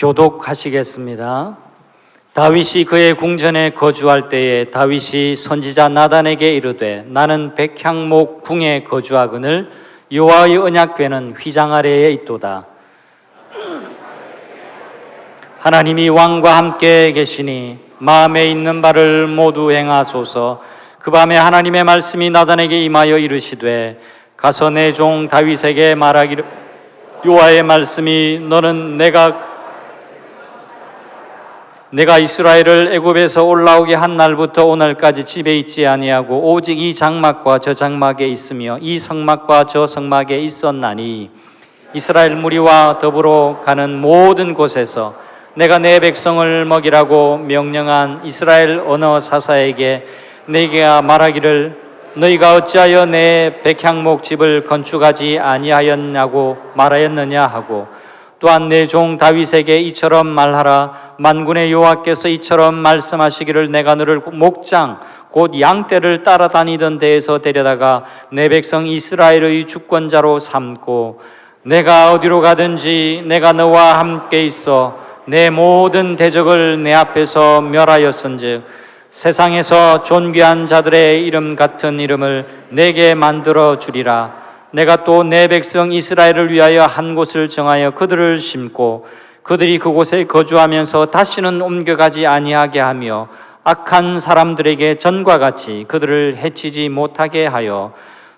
교독하시겠습니다. 다윗이 그의 궁전에 거주할 때에 다윗이 선지자 나단에게 이르되 나는 백향목 궁에 거주하거늘 여호와의 언약궤는 휘장 아래에 있도다. 하나님이 왕과 함께 계시니 마음에 있는 바를 모두 행하소서. 그 밤에 하나님의 말씀이 나단에게 임하여 이르시되 가서 내 종 다윗에게 말하기를 여호와의 말씀이 너는 내가 이스라엘을 애굽에서 올라오게 한 날부터 오늘까지 집에 있지 아니하고 오직 이 장막과 저 장막에 있으며 이 성막과 저 성막에 있었나니 이스라엘 무리와 더불어 가는 모든 곳에서 내가 내 백성을 먹이라고 명령한 이스라엘 언어 사사에게 내가 말하기를 너희가 어찌하여 내 백향목 집을 건축하지 아니하였냐고 말하였느냐 하고 또한 내 종 다윗에게 이처럼 말하라. 만군의 여호와께서 이처럼 말씀하시기를 내가 너를 목장 곧 양떼를 따라다니던 데에서 데려다가 내 백성 이스라엘의 주권자로 삼고 내가 어디로 가든지 내가 너와 함께 있어 내 모든 대적을 내 앞에서 멸하였은즉 세상에서 존귀한 자들의 이름 같은 이름을 내게 만들어 주리라. 내가 또 내 백성 이스라엘을 위하여 한 곳을 정하여 그들을 심고 그들이 그곳에 거주하면서 다시는 옮겨가지 아니하게 하며 악한 사람들에게 전과 같이 그들을 해치지 못하게 하여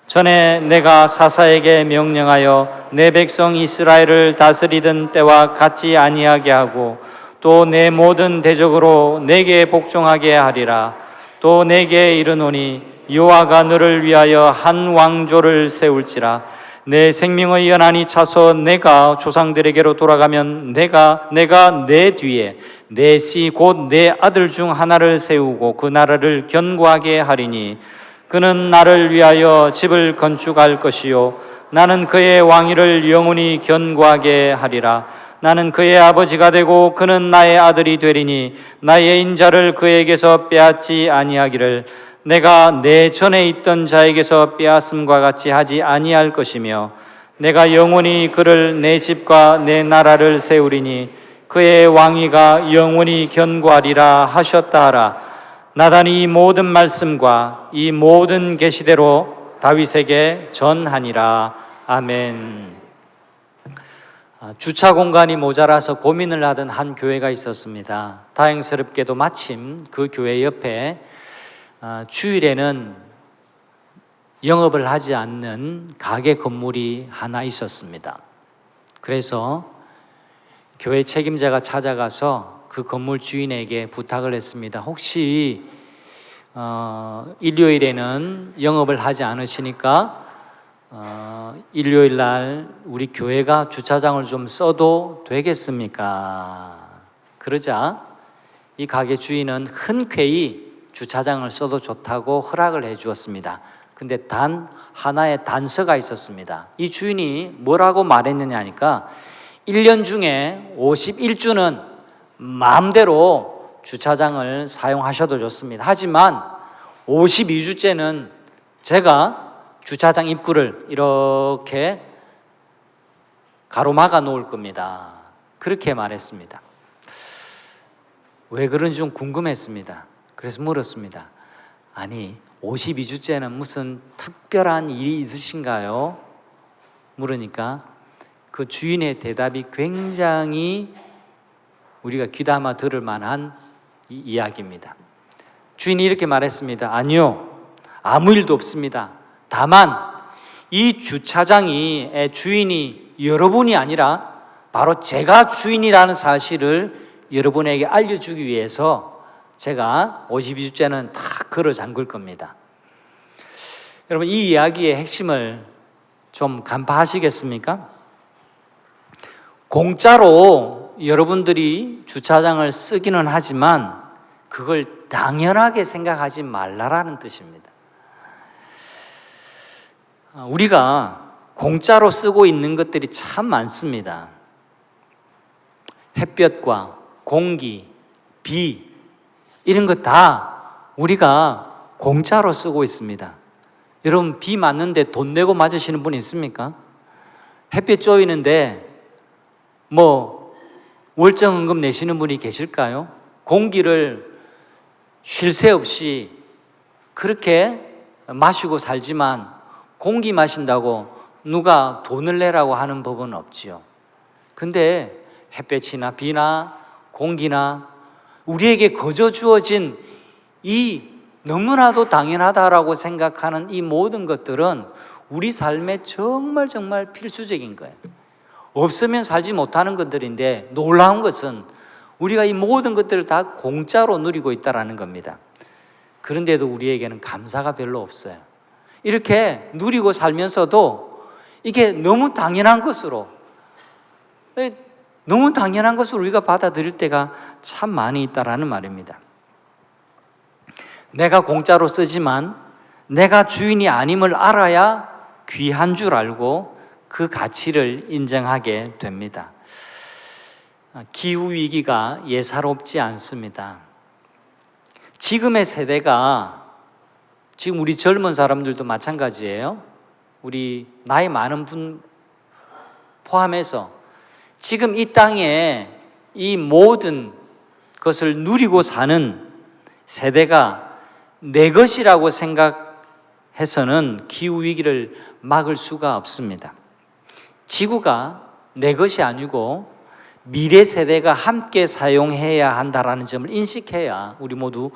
전에 내가 사사에게 명령하여 내 백성 이스라엘을 다스리던 때와 같지 아니하게 하고 또 내 모든 대적으로 내게 복종하게 하리라. 또 내게 이르노니 여호와가 너를 위하여 한 왕조를 세울지라. 내 생명의 연한이 차서 내가 조상들에게로 돌아가면 내가 내 뒤에 내 씨 곧 내 아들 중 하나를 세우고 그 나라를 견고하게 하리니 그는 나를 위하여 집을 건축할 것이요 나는 그의 왕위를 영원히 견고하게 하리라. 나는 그의 아버지가 되고 그는 나의 아들이 되리니 나의 인자를 그에게서 빼앗지 아니하기를 내가 내 전에 있던 자에게서 빼앗음과 같이 하지 아니할 것이며 내가 영원히 그를 내 집과 내 나라를 세우리니 그의 왕위가 영원히 견고하리라 하셨다 하라. 나단이 이 모든 말씀과 이 모든 계시대로 다윗에게 전하니라. 아멘. 주차 공간이 모자라서 고민을 하던 한 교회가 있었습니다. 다행스럽게도 마침 그 교회 옆에 주일에는 영업을 하지 않는 가게 건물이 하나 있었습니다. 그래서 교회 책임자가 찾아가서 그 건물 주인에게 부탁을 했습니다. 혹시 일요일에는 영업을 하지 않으시니까 일요일 날 우리 교회가 주차장을 좀 써도 되겠습니까? 그러자 이 가게 주인은 흔쾌히 주차장을 써도 좋다고 허락을 해 주었습니다. 근데 단 하나의 단서가 있었습니다. 이 주인이 뭐라고 말했느냐 하니까 1년 중에 51주는 마음대로 주차장을 사용하셔도 좋습니다. 하지만 52주째는 제가 주차장 입구를 이렇게 가로막아 놓을 겁니다. 그렇게 말했습니다. 왜 그런지 좀 궁금했습니다. 그래서 물었습니다. 아니 52주째는 무슨 특별한 일이 있으신가요? 물으니까 그 주인의 대답이 굉장히 우리가 귀담아 들을 만한 이야기입니다. 주인이 이렇게 말했습니다. 아니요, 아무 일도 없습니다. 다만 이 주차장의 주인이 여러분이 아니라 바로 제가 주인이라는 사실을 여러분에게 알려주기 위해서 제가 52주째는 다 걸어 잠글 겁니다. 여러분, 이 이야기의 핵심을 좀 간파하시겠습니까? 공짜로 여러분들이 주차장을 쓰기는 하지만 그걸 당연하게 생각하지 말라라는 뜻입니다. 우리가 공짜로 쓰고 있는 것들이 참 많습니다. 햇볕과 공기, 비 이런 거 다 우리가 공짜로 쓰고 있습니다. 여러분, 비 맞는데 돈 내고 맞으시는 분 있습니까? 햇볕 쪼이는데 월정연금 내시는 분이 계실까요? 공기를 쉴 새 없이 그렇게 마시고 살지만 공기 마신다고 누가 돈을 내라고 하는 법은 없지요. 근데 햇볕이나 비나 공기나 우리에게 거저 주어진 이 너무나도 당연하다라고 생각하는 이 모든 것들은 우리 삶에 정말 필수적인 거예요. 없으면 살지 못하는 것들인데 놀라운 것은 우리가 이 모든 것들을 다 공짜로 누리고 있다는 겁니다. 그런데도 우리에게는 감사가 별로 없어요. 이렇게 누리고 살면서도 이게 너무 당연한 것으로 우리가 받아들일 때가 참 많이 있다라는 말입니다. 내가 공짜로 쓰지만 내가 주인이 아님을 알아야 귀한 줄 알고 그 가치를 인정하게 됩니다. 기후위기가 예사롭지 않습니다. 지금의 세대가, 지금 우리 젊은 사람들도 마찬가지예요. 우리 나이 많은 분 포함해서 지금 이 땅에 이 모든 것을 누리고 사는 세대가 내 것이라고 생각해서는 기후위기를 막을 수가 없습니다. 지구가 내 것이 아니고 미래 세대가 함께 사용해야 한다는 점을 인식해야 우리 모두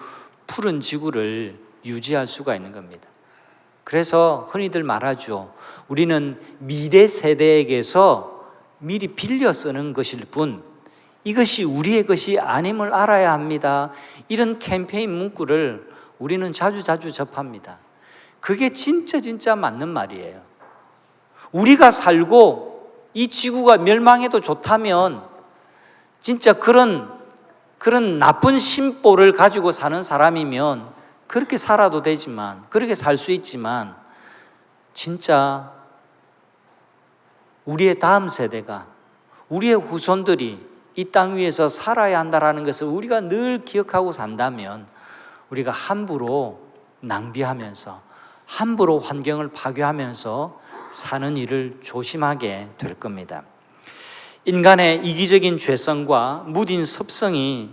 푸른 지구를 유지할 수가 있는 겁니다. 그래서 흔히들 말하죠. 우리는 미래 세대에게서 미리 빌려 쓰는 것일 뿐 이것이 우리의 것이 아님을 알아야 합니다. 이런 캠페인 문구를 우리는 자주 접합니다. 그게 진짜 맞는 말이에요. 우리가 살고 이 지구가 멸망해도 좋다면 진짜 그런 나쁜 심보를 가지고 사는 사람이면 그렇게 살아도 되지만, 그렇게 살 수 있지만, 진짜 우리의 다음 세대가, 우리의 후손들이 이 땅 위에서 살아야 한다는 것을 우리가 늘 기억하고 산다면 우리가 함부로 낭비하면서 함부로 환경을 파괴하면서 사는 일을 조심하게 될 겁니다. 인간의 이기적인 죄성과 무딘 섭성이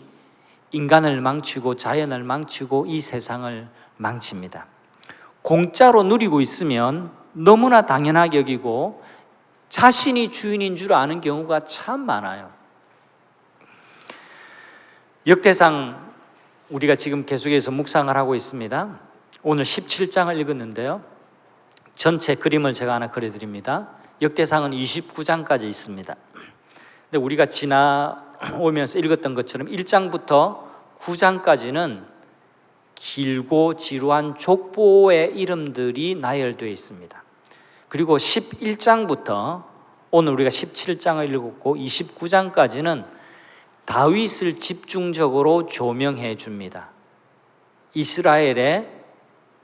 인간을 망치고 자연을 망치고 이 세상을 망칩니다. 공짜로 누리고 있으면 너무나 당연하게 여기고 자신이 주인인 줄 아는 경우가 참 많아요. 역대상 우리가 지금 계속해서 묵상을 하고 있습니다. 오늘 17장을 읽었는데요. 전체 그림을 제가 하나 그려드립니다. 역대상은 29장까지 있습니다. 근데 우리가 지나오면서 읽었던 것처럼 1장부터 9장까지는 길고 지루한 족보의 이름들이 나열되어 있습니다. 그리고 11장부터 오늘 우리가 17장을 읽었고 29장까지는 다윗을 집중적으로 조명해 줍니다. 이스라엘의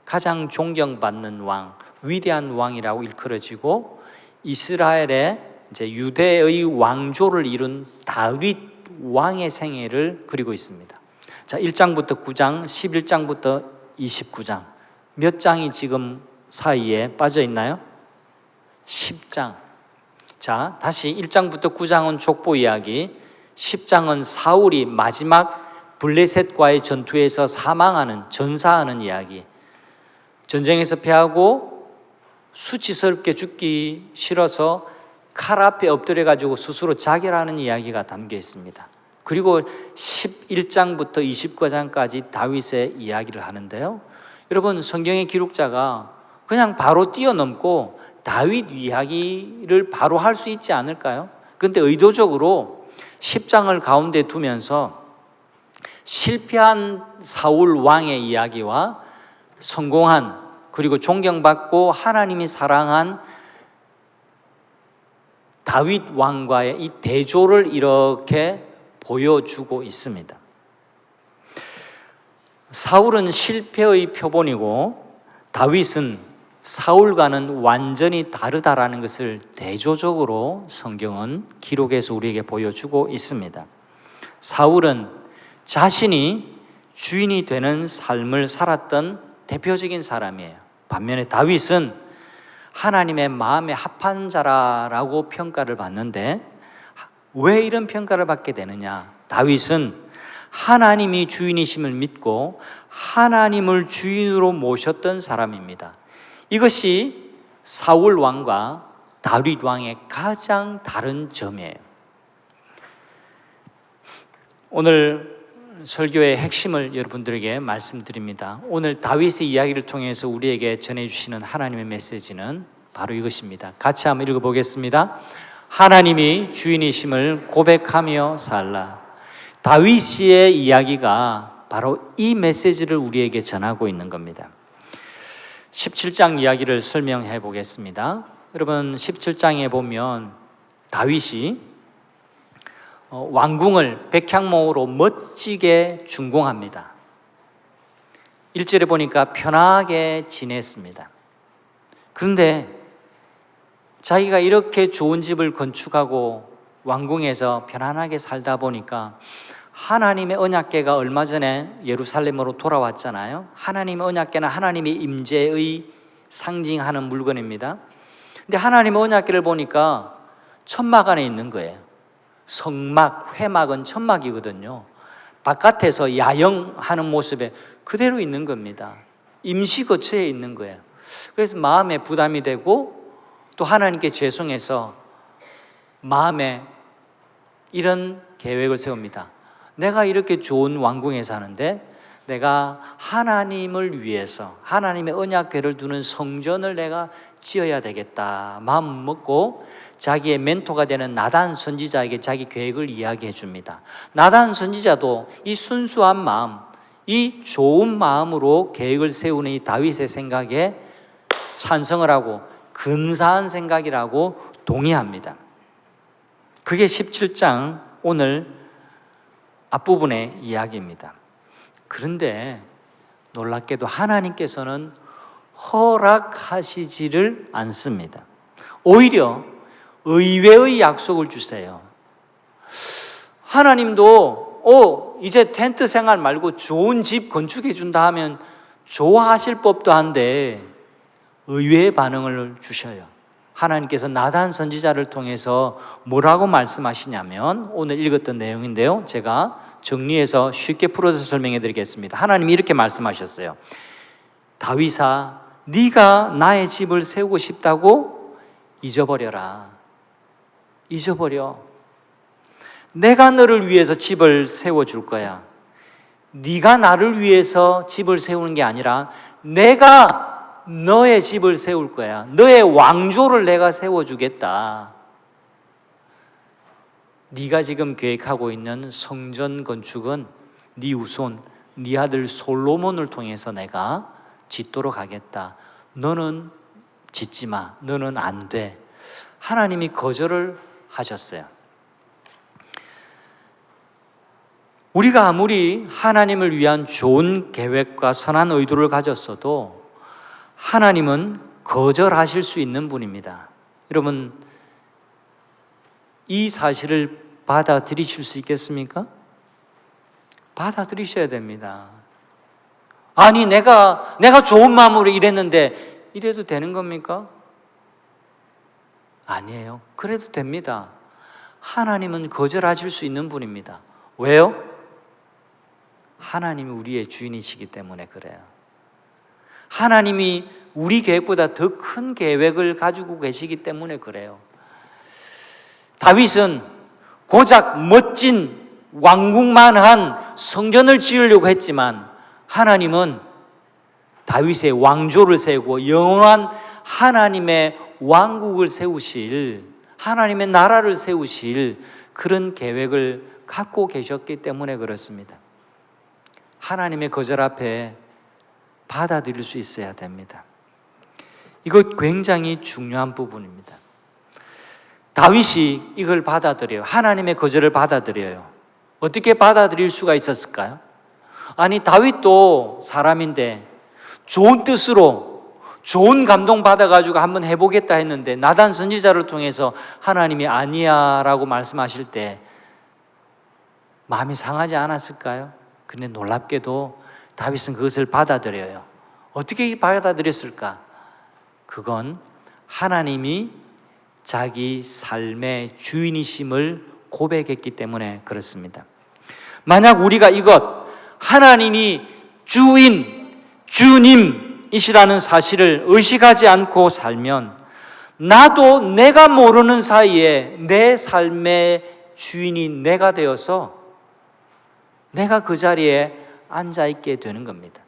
가장 존경받는 왕, 위대한 왕이라고 일컬어지고 이스라엘의 이제 유대의 왕조를 이룬 다윗 왕의 생애를 그리고 있습니다. 자, 1장부터 9장, 11장부터 29장. 몇 장이 지금 사이에 빠져 있나요? 10장. 자, 다시 1장부터 9장은 족보 이야기, 10장은 사울이 마지막 블레셋과의 전투에서 사망하는, 전사하는 이야기. 전쟁에서 패하고 수치스럽게 죽기 싫어서 칼 앞에 엎드려 가지고 스스로 자결하는 이야기가 담겨 있습니다. 그리고 11장부터 29장까지 다윗의 이야기를 하는데요. 여러분, 성경의 기록자가 그냥 바로 뛰어넘고 다윗 이야기를 바로 할 수 있지 않을까요? 그런데 의도적으로 10장을 가운데 두면서 실패한 사울 왕의 이야기와 성공한, 그리고 존경받고 하나님이 사랑한 다윗 왕과의 이 대조를 이렇게 보여주고 있습니다. 사울은 실패의 표본이고 다윗은 사울과는 완전히 다르다라는 것을 대조적으로 성경은 기록해서 우리에게 보여주고 있습니다. 사울은 자신이 주인이 되는 삶을 살았던 대표적인 사람이에요. 반면에 다윗은 하나님의 마음에 합한 자라고 평가를 받는데 왜 이런 평가를 받게 되느냐? 다윗은 하나님이 주인이심을 믿고 하나님을 주인으로 모셨던 사람입니다. 이것이 사울 왕과 다윗 왕의 가장 다른 점이에요. 오늘 설교의 핵심을 여러분들에게 말씀드립니다. 오늘 다윗의 이야기를 통해서 우리에게 전해주시는 하나님의 메시지는 바로 이것입니다. 같이 한번 읽어보겠습니다. 하나님이 주인이심을 고백하며 살라. 다윗의 이야기가 바로 이 메시지를 우리에게 전하고 있는 겁니다. 17장 이야기를 설명해 보겠습니다. 여러분 17장에 보면 다윗이 왕궁을 백향목으로 멋지게 준공합니다. 1절에 보니까 편하게 지냈습니다. 그런데 자기가 이렇게 좋은 집을 건축하고 왕궁에서 편안하게 살다 보니까 하나님의 언약궤가 얼마 전에 예루살렘으로 돌아왔잖아요. 하나님의 언약궤는 하나님의 임재의 상징하는 물건입니다. 근데 하나님의 언약궤를 보니까 천막 안에 있는 거예요. 성막, 회막은 천막이거든요. 바깥에서 야영하는 모습에 그대로 있는 겁니다. 임시 거처에 있는 거예요. 그래서 마음에 부담이 되고 또 하나님께 죄송해서 마음에 이런 계획을 세웁니다. 내가 이렇게 좋은 왕궁에 사는데 내가 하나님을 위해서 하나님의 언약궤를 두는 성전을 내가 지어야 되겠다 마음 먹고 자기의 멘토가 되는 나단 선지자에게 자기 계획을 이야기해 줍니다. 나단 선지자도 이 순수한 마음, 이 좋은 마음으로 계획을 세우는 이 다윗의 생각에 찬성을 하고 근사한 생각이라고 동의합니다. 그게 17장 오늘 앞부분의 이야기입니다. 그런데 놀랍게도 하나님께서는 허락하시지를 않습니다. 오히려 의외의 약속을 주세요. 하나님도 이제 텐트 생활 말고 좋은 집 건축해 준다 하면 좋아하실 법도 한데 의외의 반응을 주셔요. 하나님께서 나단 선지자를 통해서 뭐라고 말씀하시냐면 오늘 읽었던 내용인데요. 제가 정리해서 쉽게 풀어서 설명해 드리겠습니다. 하나님이 이렇게 말씀하셨어요. 다윗아, 네가 나의 집을 세우고 싶다고 잊어버려라. 잊어버려. 내가 너를 위해서 집을 세워줄 거야. 네가 나를 위해서 집을 세우는 게 아니라 내가 너의 집을 세울 거야. 너의 왕조를 내가 세워주겠다. 네가 지금 계획하고 있는 성전 건축은 네 후손, 네 아들 솔로몬을 통해서 내가 짓도록 하겠다. 너는 짓지 마. 너는 안 돼. 하나님이 거절을 하셨어요. 우리가 아무리 하나님을 위한 좋은 계획과 선한 의도를 가졌어도 하나님은 거절하실 수 있는 분입니다. 여러분, 이 사실을 받아들이실 수 있겠습니까? 받아들이셔야 됩니다. 아니, 내가 좋은 마음으로 일했는데 이래도 되는 겁니까? 아니에요. 그래도 됩니다. 하나님은 거절하실 수 있는 분입니다. 왜요? 하나님이 우리의 주인이시기 때문에 그래요. 하나님이 우리 계획보다 더 큰 계획을 가지고 계시기 때문에 그래요. 다윗은 고작 멋진 왕궁만한 성전을 지으려고 했지만 하나님은 다윗의 왕조를 세우고 영원한 하나님의 왕국을 세우실, 하나님의 나라를 세우실 그런 계획을 갖고 계셨기 때문에 그렇습니다. 하나님의 거절 앞에 받아들일 수 있어야 됩니다. 이것 굉장히 중요한 부분입니다. 다윗이 이걸 받아들여요. 하나님의 거절을 받아들여요. 어떻게 받아들일 수가 있었을까요? 아니, 다윗도 사람인데 좋은 뜻으로 좋은 감동 받아가지고 한번 해보겠다 했는데 나단 선지자를 통해서 하나님이 아니야 라고 말씀하실 때 마음이 상하지 않았을까요? 근데 놀랍게도 다윗은 그것을 받아들여요. 어떻게 받아들였을까? 그건 하나님이 자기 삶의 주인이심을 고백했기 때문에 그렇습니다. 만약 우리가 이것, 하나님이 주인, 주님이시라는 사실을 의식하지 않고 살면 나도 내가 모르는 사이에 내 삶의 주인이 내가 되어서 내가 그 자리에 앉아있게 되는 겁니다.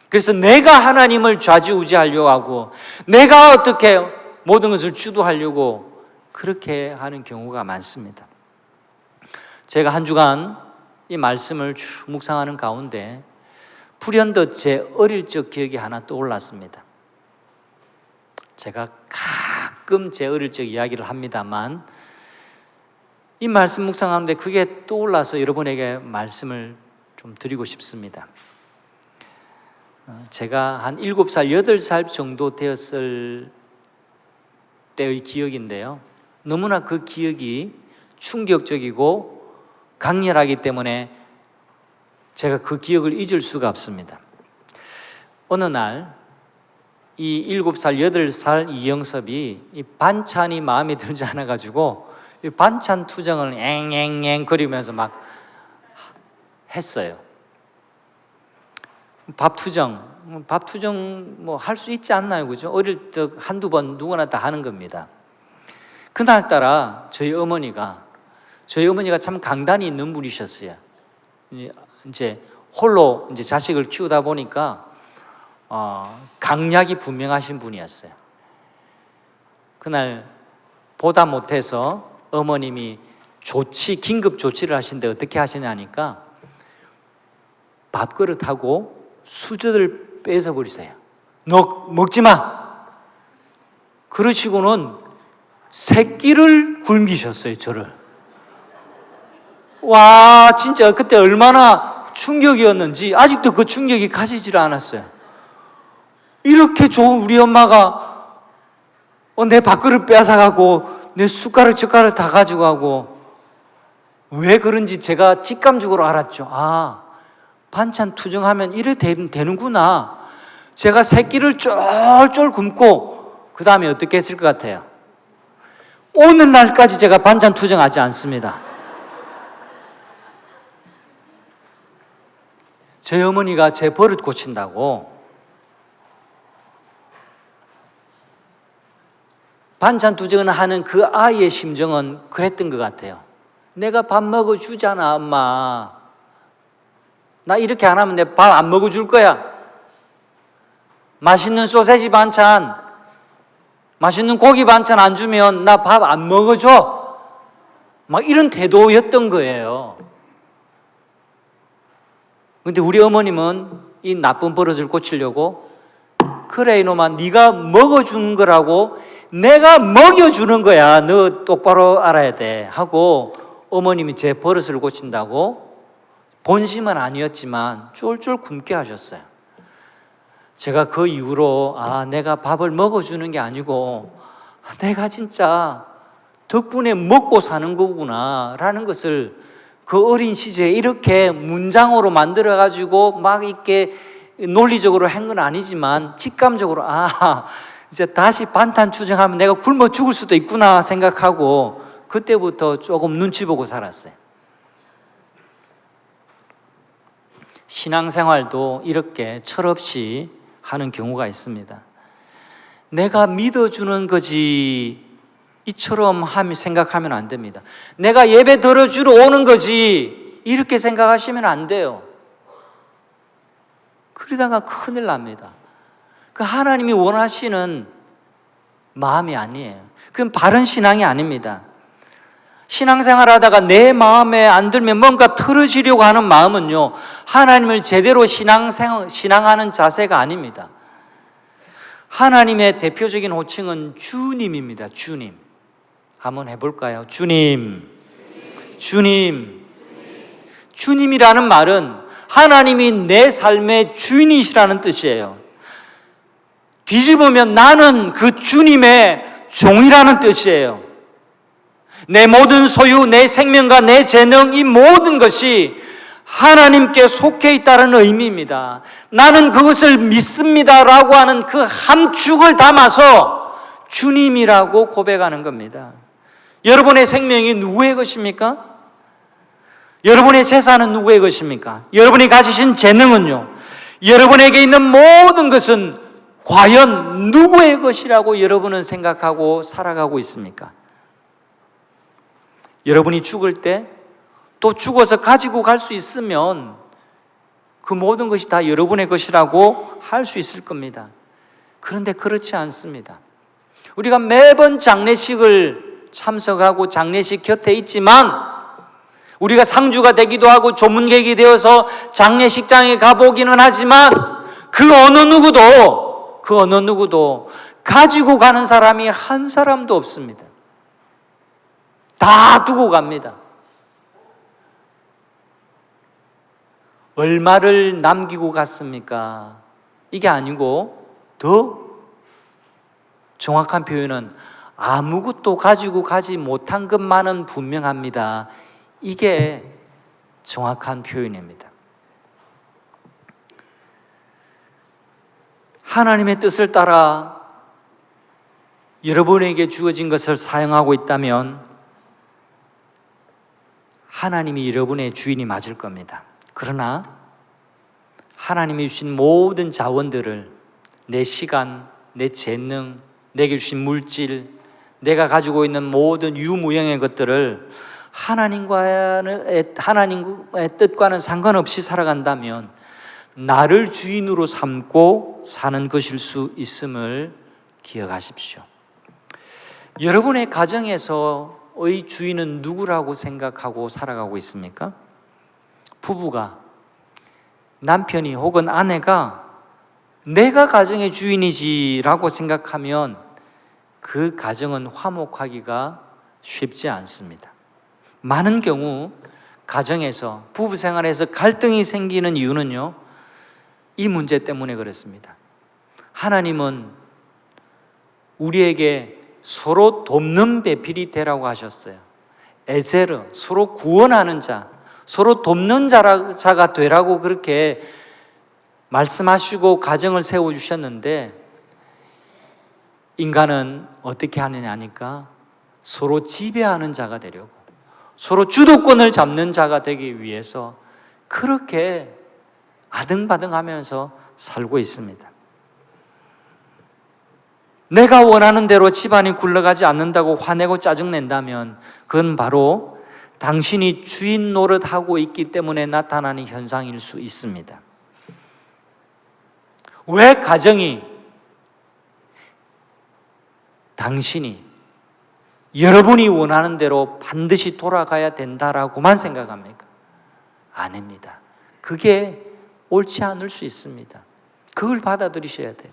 그래서 내가 하나님을 좌지우지하려고 하고 내가 어떻게 모든 것을 주도하려고 그렇게 하는 경우가 많습니다. 제가 한 주간 이 말씀을 쭉 묵상하는 가운데 불현듯 제 어릴 적 기억이 하나 떠올랐습니다. 제가 가끔 제 어릴 적 이야기를 합니다만 이 말씀 묵상하는데 그게 떠올라서 여러분에게 말씀을 좀 드리고 싶습니다. 제가 한 7살, 8살 정도 되었을 때의 기억인데요. 너무나 그 기억이 충격적이고 강렬하기 때문에 제가 그 기억을 잊을 수가 없습니다. 어느 날 이 7살, 8살 이영섭이 이 반찬이 마음에 들지 않아가지고 이 반찬 투정을 앵앵앵 거리면서 막 했어요. 밥 투정 뭐 할 수 있지 않나요? 그죠? 어릴 적 한두 번 누구나 다 하는 겁니다. 그날따라 저희 어머니가 참 강단이 있는 분이셨어요. 이제 홀로 이제 자식을 키우다 보니까 강약이 분명하신 분이었어요. 그날 보다 못해서 어머님이 긴급 조치를 하시는데 어떻게 하시냐니까 밥그릇하고 수저를 뺏어 버리세요. 너 먹지 마. 그러시고는 새끼를 굶기셨어요, 저를. 와, 진짜 그때 얼마나 충격이었는지 아직도 그 충격이 가시질 않았어요. 이렇게 좋은 우리 엄마가 내 밥그릇 뺏어가고 내 숟가락 젓가락 다 가지고 가고 왜 그런지 제가 직감적으로 알았죠. 반찬 투정하면 이렇게 되는구나. 제가 새끼를 쫄쫄 굶고 그 다음에 어떻게 했을 것 같아요? 오늘날까지 제가 반찬 투정하지 않습니다. 저희 어머니가 제 버릇 고친다고 반찬 투정을 하는 그 아이의 심정은 그랬던 것 같아요. 내가 밥 먹어주잖아, 엄마. 나 이렇게 안 하면 내 밥 안 먹어줄 거야. 맛있는 소세지 반찬, 맛있는 고기 반찬 안 주면 나 밥 안 먹어줘. 막 이런 태도였던 거예요. 근데 우리 어머님은 이 나쁜 버릇을 고치려고 그래 이놈아, 네가 먹어주는 거라고 내가 먹여주는 거야. 너 똑바로 알아야 돼 하고 어머님이 제 버릇을 고친다고 본심은 아니었지만 쫄쫄 굶게 하셨어요. 제가 그 이후로 내가 밥을 먹어주는 게 아니고 내가 진짜 덕분에 먹고 사는 거구나 라는 것을 그 어린 시절에 이렇게 문장으로 만들어가지고 막 이렇게 논리적으로 한 건 아니지만 직감적으로 이제 다시 반찬 투정하면 내가 굶어 죽을 수도 있구나 생각하고 그때부터 조금 눈치 보고 살았어요. 신앙생활도 이렇게 철없이 하는 경우가 있습니다. 내가 믿어주는 거지 이처럼 생각하면 안 됩니다. 내가 예배 들어주러 오는 거지 이렇게 생각하시면 안 돼요. 그러다가 큰일 납니다. 그 하나님이 원하시는 마음이 아니에요. 그건 바른 신앙이 아닙니다. 신앙생활 하다가 내 마음에 안 들면 뭔가 틀어지려고 하는 마음은요, 하나님을 제대로 신앙하는 자세가 아닙니다. 하나님의 대표적인 호칭은 주님입니다. 주님. 한번 해볼까요? 주님. 주님. 주님이라는 말은 하나님이 내 삶의 주인이시라는 뜻이에요. 뒤집으면 나는 그 주님의 종이라는 뜻이에요. 내 모든 소유, 내 생명과 내 재능, 이 모든 것이 하나님께 속해 있다는 의미입니다. 나는 그것을 믿습니다라고 하는 그 함축을 담아서 주님이라고 고백하는 겁니다. 여러분의 생명이 누구의 것입니까? 여러분의 재산은 누구의 것입니까? 여러분이 가지신 재능은요? 여러분에게 있는 모든 것은 과연 누구의 것이라고 여러분은 생각하고 살아가고 있습니까? 여러분이 죽을 때 또 죽어서 가지고 갈 수 있으면 그 모든 것이 다 여러분의 것이라고 할 수 있을 겁니다. 그런데 그렇지 않습니다. 우리가 매번 장례식을 참석하고 장례식 곁에 있지만 우리가 상주가 되기도 하고 조문객이 되어서 장례식장에 가보기는 하지만 그 어느 누구도 가지고 가는 사람이 한 사람도 없습니다. 다 두고 갑니다. 얼마를 남기고 갔습니까? 이게 아니고 더 정확한 표현은 아무것도 가지고 가지 못한 것만은 분명합니다. 이게 정확한 표현입니다. 하나님의 뜻을 따라 여러분에게 주어진 것을 사용하고 있다면 하나님이 여러분의 주인이 맞을 겁니다. 그러나 하나님이 주신 모든 자원들을 내 시간, 내 재능, 내게 주신 물질, 내가 가지고 있는 모든 유무형의 것들을 하나님의 뜻과는 상관없이 살아간다면 나를 주인으로 삼고 사는 것일 수 있음을 기억하십시오. 여러분의 가정에서의 주인은 누구라고 생각하고 살아가고 있습니까? 부부가, 남편이 혹은 아내가 내가 가정의 주인이지라고 생각하면 그 가정은 화목하기가 쉽지 않습니다. 많은 경우 가정에서, 부부 생활에서 갈등이 생기는 이유는요, 이 문제 때문에 그렇습니다. 하나님은 우리에게 서로 돕는 배필이 되라고 하셨어요. 에제르, 서로 구원하는 자, 서로 돕는 자가 되라고 그렇게 말씀하시고 가정을 세워주셨는데 인간은 어떻게 하느냐 하니까 서로 지배하는 자가 되려고, 서로 주도권을 잡는 자가 되기 위해서 그렇게 아등바등하면서 살고 있습니다. 내가 원하는 대로 집안이 굴러가지 않는다고 화내고 짜증낸다면 그건 바로 당신이 주인 노릇하고 있기 때문에 나타나는 현상일 수 있습니다. 왜 가정이, 당신이, 여러분이 원하는 대로 반드시 돌아가야 된다라고만 생각합니까? 아닙니다. 그게 옳지 않을 수 있습니다. 그걸 받아들이셔야 돼요.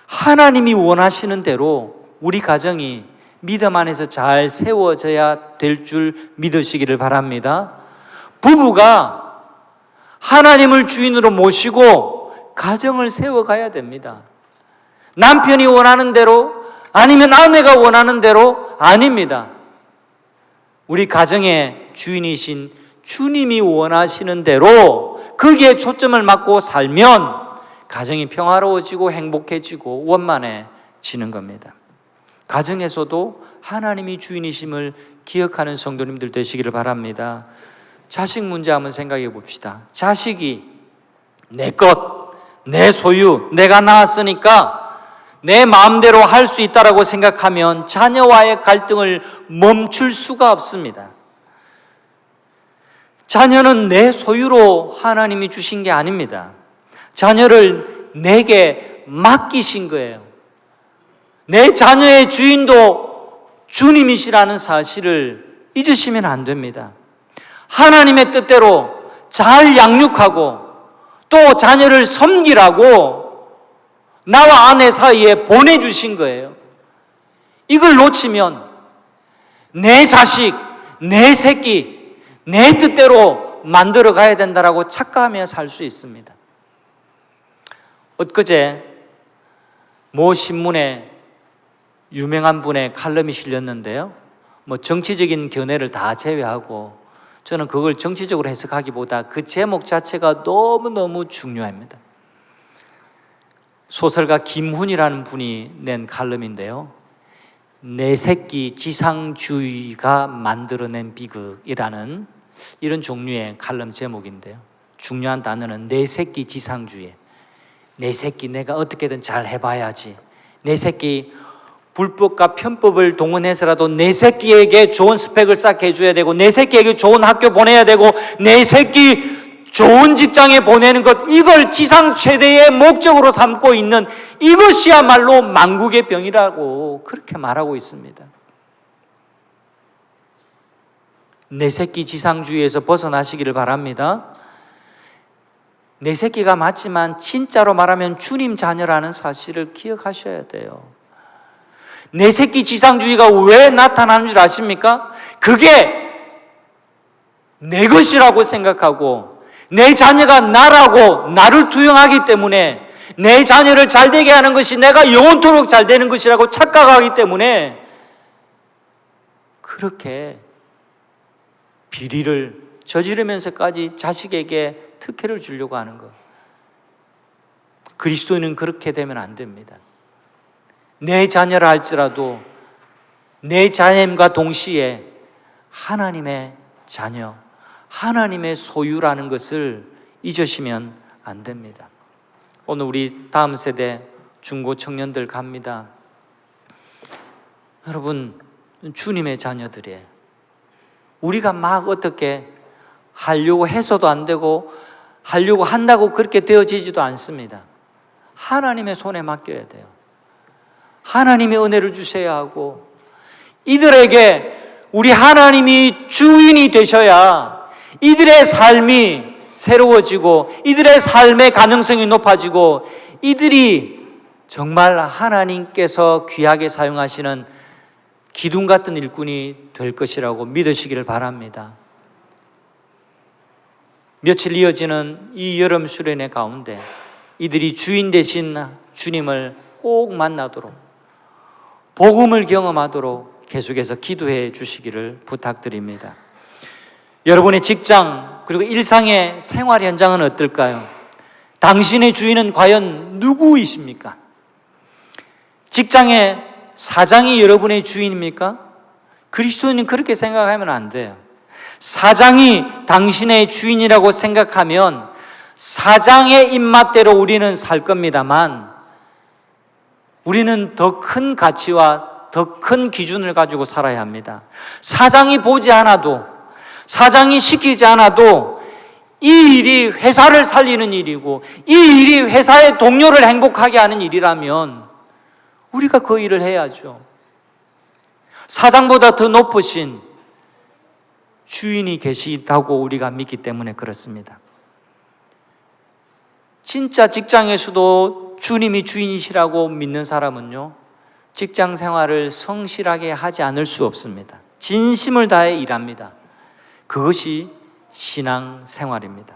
하나님이 원하시는 대로 우리 가정이 믿음 안에서 잘 세워져야 될 줄 믿으시기를 바랍니다. 부부가 하나님을 주인으로 모시고 가정을 세워가야 됩니다. 남편이 원하는 대로, 아니면 아내가 원하는 대로 아닙니다. 우리 가정의 주인이신 주님이 원하시는 대로 거기에 초점을 맞고 살면 가정이 평화로워지고 행복해지고 원만해지는 겁니다. 가정에서도 하나님이 주인이심을 기억하는 성도님들 되시기를 바랍니다. 자식 문제 한번 생각해 봅시다. 자식이 내 것, 내 소유, 내가 낳았으니까 내 마음대로 할 수 있다라고 생각하면 자녀와의 갈등을 멈출 수가 없습니다. 자녀는 내 소유로 하나님이 주신 게 아닙니다. 자녀를 내게 맡기신 거예요. 내 자녀의 주인도 주님이시라는 사실을 잊으시면 안 됩니다. 하나님의 뜻대로 잘 양육하고 또 자녀를 섬기라고 나와 아내 사이에 보내주신 거예요. 이걸 놓치면 내 자식, 내 새끼, 내 뜻대로 만들어 가야 된다라고 착각하며 살 수 있습니다. 엊그제 모 신문에 유명한 분의 칼럼이 실렸는데요, 정치적인 견해를 다 제외하고 저는 그걸 정치적으로 해석하기보다 그 제목 자체가 너무너무 중요합니다. 소설가 김훈이라는 분이 낸 칼럼인데요, 내 새끼 지상주의가 만들어낸 비극이라는 이런 종류의 칼럼 제목인데요. 중요한 단어는 내 새끼 지상주의. 내 새끼 내가 어떻게든 잘 해봐야지. 내 새끼 불법과 편법을 동원해서라도 내 새끼에게 좋은 스펙을 쌓게 해줘야 되고, 내 새끼에게 좋은 학교 보내야 되고, 내 새끼 좋은 직장에 보내는 것, 이걸 지상 최대의 목적으로 삼고 있는 이것이야말로 만국의 병이라고 그렇게 말하고 있습니다. 내 새끼 지상주의에서 벗어나시기를 바랍니다. 내 새끼가 맞지만 진짜로 말하면 주님 자녀라는 사실을 기억하셔야 돼요. 내 새끼 지상주의가 왜 나타나는 줄 아십니까? 그게 내 것이라고 생각하고 내 자녀가 나라고 나를 투영하기 때문에, 내 자녀를 잘되게 하는 것이 내가 영원토록 잘되는 것이라고 착각하기 때문에 그렇게 비리를 저지르면서까지 자식에게 특혜를 주려고 하는 것. 그리스도인은 그렇게 되면 안 됩니다. 내 자녀라 할지라도 내 자녀임과 동시에 하나님의 자녀, 하나님의 소유라는 것을 잊으시면 안 됩니다. 오늘 우리 다음 세대 중고 청년들 갑니다. 여러분, 주님의 자녀들이에요. 우리가 막 어떻게 하려고 해서도 안 되고 하려고 한다고 그렇게 되어지지도 않습니다. 하나님의 손에 맡겨야 돼요. 하나님의 은혜를 주셔야 하고, 이들에게 우리 하나님이 주인이 되셔야 이들의 삶이 새로워지고 이들의 삶의 가능성이 높아지고 이들이 정말 하나님께서 귀하게 사용하시는 기둥 같은 일꾼이 될 것이라고 믿으시기를 바랍니다. 며칠 이어지는 이 여름 수련회 가운데 이들이 주인 되신 주님을 꼭 만나도록, 복음을 경험하도록 계속해서 기도해 주시기를 부탁드립니다. 여러분의 직장 그리고 일상의 생활 현장은 어떨까요? 당신의 주인은 과연 누구이십니까? 직장의 사장이 여러분의 주인입니까? 그리스도인은 그렇게 생각하면 안 돼요. 사장이 당신의 주인이라고 생각하면 사장의 입맛대로 우리는 살 겁니다만, 우리는 더 큰 가치와 더 큰 기준을 가지고 살아야 합니다. 사장이 보지 않아도, 사장이 시키지 않아도 이 일이 회사를 살리는 일이고 이 일이 회사의 동료를 행복하게 하는 일이라면 우리가 그 일을 해야죠. 사장보다 더 높으신 주인이 계시다고 우리가 믿기 때문에 그렇습니다. 진짜 직장에서도 주님이 주인이시라고 믿는 사람은요, 직장 생활을 성실하게 하지 않을 수 없습니다. 진심을 다해 일합니다. 그것이 신앙 생활입니다.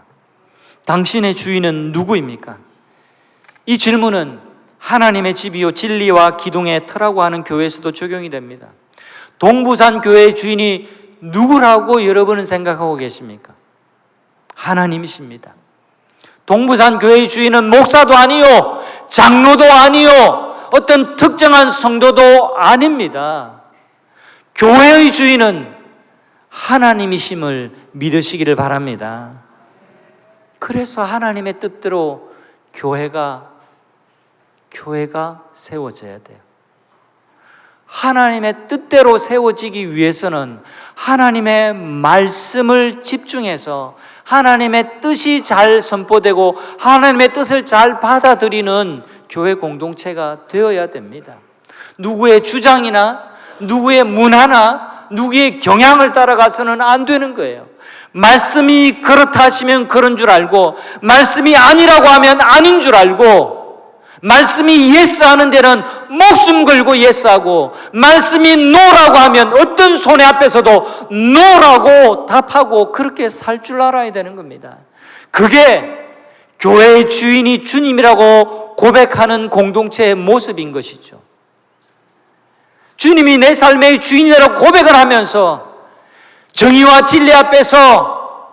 당신의 주인은 누구입니까? 이 질문은 하나님의 집이요 진리와 기둥의 터라고 하는 교회에서도 적용이 됩니다. 동부산 교회의 주인이 누구라고 여러분은 생각하고 계십니까? 하나님이십니다. 동부산 교회의 주인은 목사도 아니요, 장로도 아니요, 어떤 특정한 성도도 아닙니다. 교회의 주인은 하나님이심을 믿으시기를 바랍니다. 그래서 하나님의 뜻대로 교회가 세워져야 돼요. 하나님의 뜻대로 세워지기 위해서는 하나님의 말씀을 집중해서 하나님의 뜻이 잘 선포되고 하나님의 뜻을 잘 받아들이는 교회 공동체가 되어야 됩니다. 누구의 주장이나 누구의 문화나 누구의 경향을 따라가서는 안 되는 거예요. 말씀이 그렇다 하시면 그런 줄 알고, 말씀이 아니라고 하면 아닌 줄 알고, 말씀이 예스 하는 데는 목숨 걸고 예스하고, 말씀이 노라고 하면 어떤 손해 앞에서도 노라고 답하고, 그렇게 살 줄 알아야 되는 겁니다. 그게 교회의 주인이 주님이라고 고백하는 공동체의 모습인 것이죠. 주님이 내 삶의 주인이라고 고백을 하면서 정의와 진리 앞에서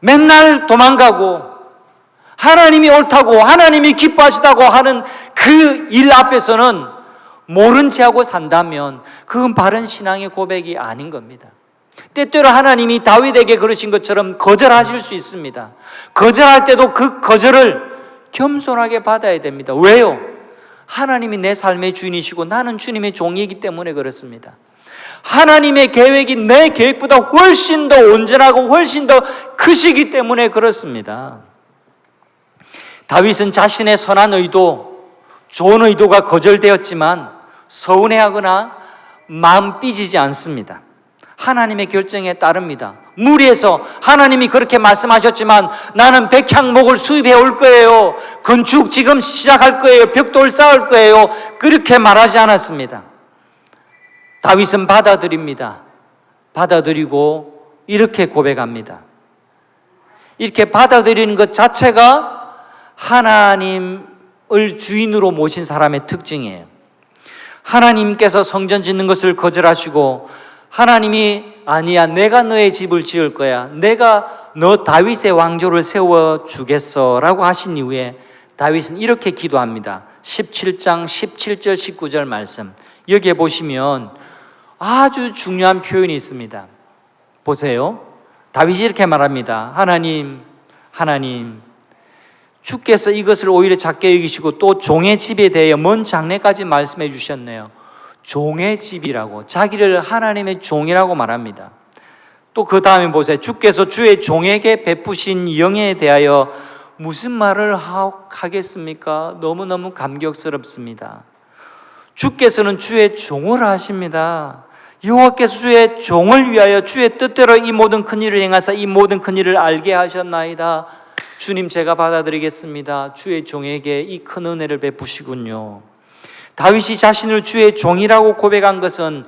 맨날 도망가고 하나님이 옳다고 하나님이 기뻐하시다고 하는 그 일 앞에서는 모른 체하고 산다면 그건 바른 신앙의 고백이 아닌 겁니다. 때때로 하나님이 다윗에게 그러신 것처럼 거절하실 수 있습니다. 거절할 때도 그 거절을 겸손하게 받아야 됩니다. 왜요? 하나님이 내 삶의 주인이시고 나는 주님의 종이기 때문에 그렇습니다. 하나님의 계획이 내 계획보다 훨씬 더 온전하고 훨씬 더 크시기 때문에 그렇습니다. 다윗은 자신의 선한 의도, 좋은 의도가 거절되었지만 서운해하거나 마음 삐지지 않습니다. 하나님의 결정에 따릅니다. 무리에서 하나님이 그렇게 말씀하셨지만 나는 백향목을 수입해 올 거예요. 건축 지금 시작할 거예요. 벽돌 쌓을 거예요. 그렇게 말하지 않았습니다. 다윗은 받아들입니다. 받아들이고 이렇게 고백합니다. 이렇게 받아들이는 것 자체가 하나님을 주인으로 모신 사람의 특징이에요. 하나님께서 성전 짓는 것을 거절하시고 하나님이 아니야, 내가 너의 집을 지을 거야, 내가 너 다윗의 왕조를 세워주겠어 라고 하신 이후에 다윗은 이렇게 기도합니다. 17장 17절 19절 말씀, 여기에 보시면 아주 중요한 표현이 있습니다. 보세요. 다윗이 이렇게 말합니다. 하나님, 주께서 이것을 오히려 작게 여기시고 또 종의 집에 대해 먼 장래까지 말씀해 주셨네요. 종의 집이라고, 자기를 하나님의 종이라고 말합니다. 또 그 다음에 보세요. 주께서 주의 종에게 베푸신 영에 대하여 무슨 말을 하겠습니까? 너무너무 감격스럽습니다. 주께서는 주의 종을 하십니다. 여호와께서 주의 종을 위하여 주의 뜻대로 이 모든 큰 일을 행하사 이 모든 큰 일을 알게 하셨나이다. 주님, 제가 받아들이겠습니다. 주의 종에게 이 큰 은혜를 베푸시군요. 다윗이 자신을 주의 종이라고 고백한 것은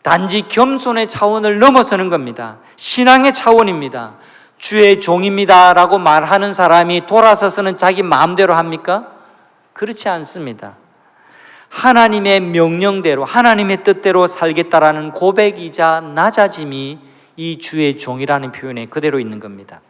단지 겸손의 차원을 넘어서는 겁니다. 신앙의 차원입니다. 주의 종입니다 라고 말하는 사람이 돌아서서는 자기 마음대로 합니까? 그렇지 않습니다. 하나님의 명령대로, 하나님의 뜻대로 살겠다라는 고백이자 낮아짐이 이 주의 종이라는 표현에 그대로 있는 겁니다.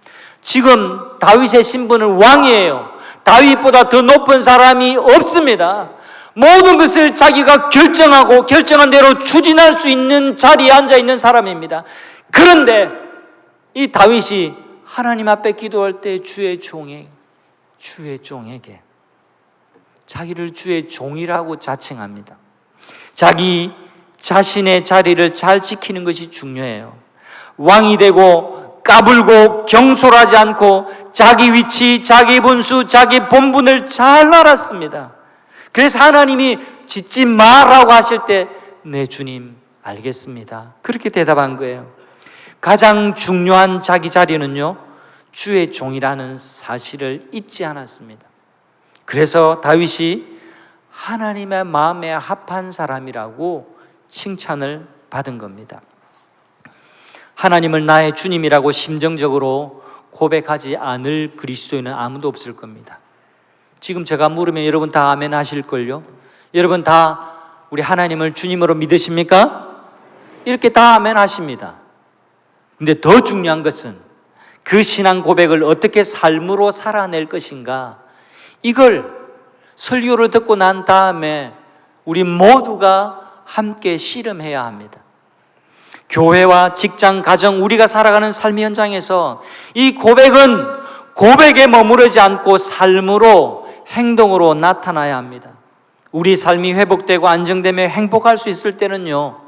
지금 다윗의 신분은 왕이에요. 다윗보다 더 높은 사람이 없습니다. 모든 것을 자기가 결정하고 결정한 대로 추진할 수 있는 자리에 앉아 있는 사람입니다. 그런데 이 다윗이 하나님 앞에 기도할 때 주의 종에게 자기를 주의 종이라고 자칭합니다. 자기 자신의 자리를 잘 지키는 것이 중요해요. 왕이 되고 까불고 경솔하지 않고 자기 위치, 자기 분수, 자기 본분을 잘 알았습니다. 그래서 하나님이 짓지 마라고 하실 때 네 주님 알겠습니다, 그렇게 대답한 거예요. 가장 중요한 자기 자리는요, 주의 종이라는 사실을 잊지 않았습니다. 그래서 다윗이 하나님의 마음에 합한 사람이라고 칭찬을 받은 겁니다. 하나님을 나의 주님이라고 심정적으로 고백하지 않을 그리스도인은 아무도 없을 겁니다. 지금 제가 물으면 여러분 다 아멘 하실걸요? 여러분 다 우리 하나님을 주님으로 믿으십니까? 이렇게 다 아멘 하십니다. 근데 더 중요한 것은 그 신앙 고백을 어떻게 삶으로 살아낼 것인가, 이걸 설교를 듣고 난 다음에 우리 모두가 함께 씨름해야 합니다. 교회와 직장, 가정, 우리가 살아가는 삶의 현장에서 이 고백은 고백에 머무르지 않고 삶으로, 행동으로 나타나야 합니다. 우리 삶이 회복되고 안정되며 행복할 수 있을 때는요,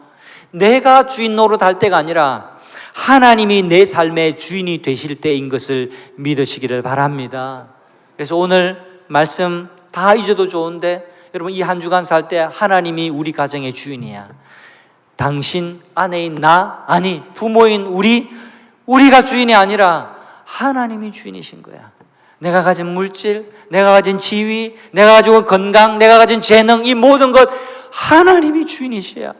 내가 주인 노릇할 때가 아니라 하나님이 내 삶의 주인이 되실 때인 것을 믿으시기를 바랍니다. 그래서 오늘 말씀 다 잊어도 좋은데 여러분, 이 한 주간 살 때 하나님이 우리 가정의 주인이야. 당신, 아내인 나, 아니 부모인 우리가 주인이 아니라 하나님이 주인이신 거야. 내가 가진 물질, 내가 가진 지위, 내가 가지고 건강, 내가 가진 재능, 이 모든 것 하나님이 주인이시야.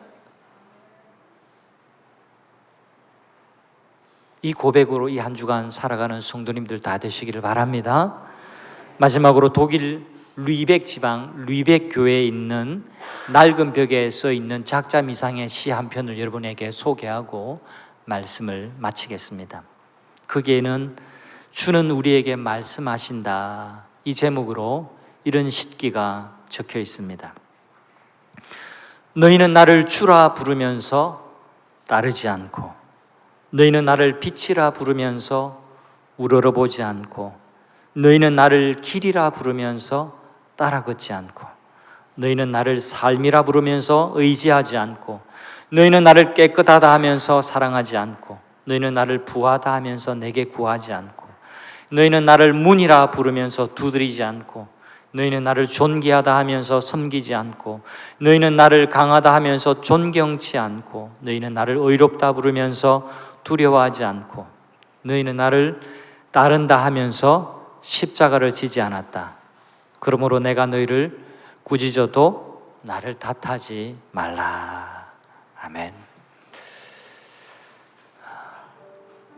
이 고백으로 이 한 주간 살아가는 성도님들 다 되시기를 바랍니다. 마지막으로 독일 르이벡 지방 르이벡 교회에 있는 낡은 벽에 써 있는 작자 미상의 시 한 편을 여러분에게 소개하고 말씀을 마치겠습니다. 거기에는 주는 우리에게 말씀하신다, 이 제목으로 이런 시기가 적혀 있습니다. 너희는 나를 주라 부르면서 따르지 않고, 너희는 나를 빛이라 부르면서 우러러보지 않고, 너희는 나를 길이라 부르면서 따라 걷지 않고, 너희는 나를 삶이라 부르면서 의지하지 않고, 너희는 나를 깨끗하다 하면서 사랑하지 않고, 너희는 나를 부하다 하면서 내게 구하지 않고, 너희는 나를 문이라 부르면서 두드리지 않고, 너희는 나를 존귀하다 하면서 섬기지 않고, 너희는 나를 강하다 하면서 존경치 않고, 너희는 나를 의롭다 부르면서 두려워하지 않고, 너희는 나를 따른다 하면서 십자가를 지지 않았다. 그러므로 내가 너희를 꾸짖어도 나를 탓하지 말라. 아멘.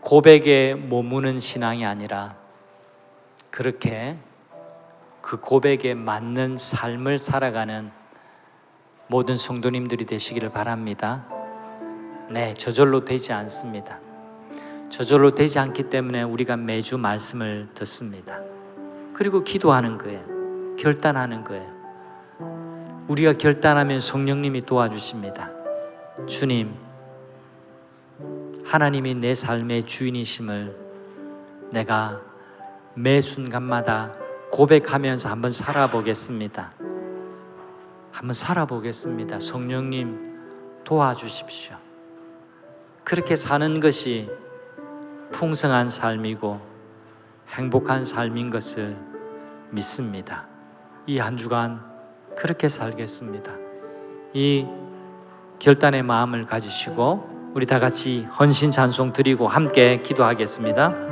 고백에 머무는 신앙이 아니라 그렇게 그 고백에 맞는 삶을 살아가는 모든 성도님들이 되시기를 바랍니다. 네, 저절로 되지 않습니다. 저절로 되지 않기 때문에 우리가 매주 말씀을 듣습니다. 그리고 기도하는 거예요. 결단하는 거예요. 우리가 결단하면 성령님이 도와주십니다. 주님, 하나님이 내 삶의 주인이심을 내가 매 순간마다 고백하면서 한번 살아보겠습니다. 한번 살아보겠습니다. 성령님 도와주십시오. 그렇게 사는 것이 풍성한 삶이고 행복한 삶인 것을 믿습니다. 이 한 주간 그렇게 살겠습니다. 이 결단의 마음을 가지시고 우리 다 같이 헌신 찬송 드리고 함께 기도하겠습니다.